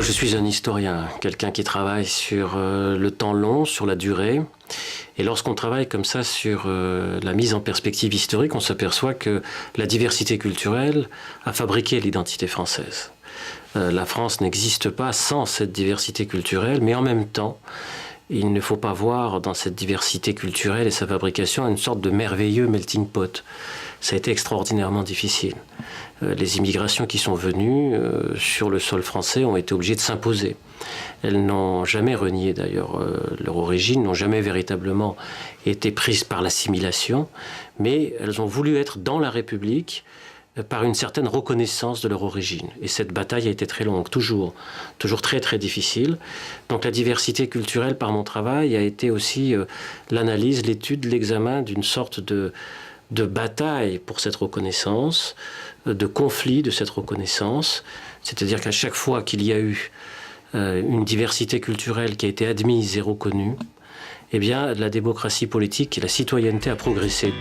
je suis un historien, quelqu'un qui travaille sur le temps long, sur la durée. Et lorsqu'on travaille comme ça sur la mise en perspective historique, on s'aperçoit que la diversité culturelle a fabriqué l'identité française. La France n'existe pas sans cette diversité culturelle, mais en même temps, il ne faut pas voir dans cette diversité culturelle et sa fabrication une sorte de merveilleux melting pot. Ça a été extraordinairement difficile. Les immigrations qui sont venues sur le sol français ont été obligées de s'imposer. Elles n'ont jamais renié d'ailleurs leur origine, n'ont jamais véritablement été prises par l'assimilation, mais elles ont voulu être dans la République par une certaine reconnaissance de leur origine. Et cette bataille a été très longue, toujours très très difficile. Donc la diversité culturelle par mon travail a été aussi l'analyse, l'étude, l'examen d'une sorte de bataille pour cette reconnaissance, de conflit de cette reconnaissance. C'est-à-dire qu'à chaque fois qu'il y a eu une diversité culturelle qui a été admise et reconnue, eh bien la démocratie politique et la citoyenneté a progressé.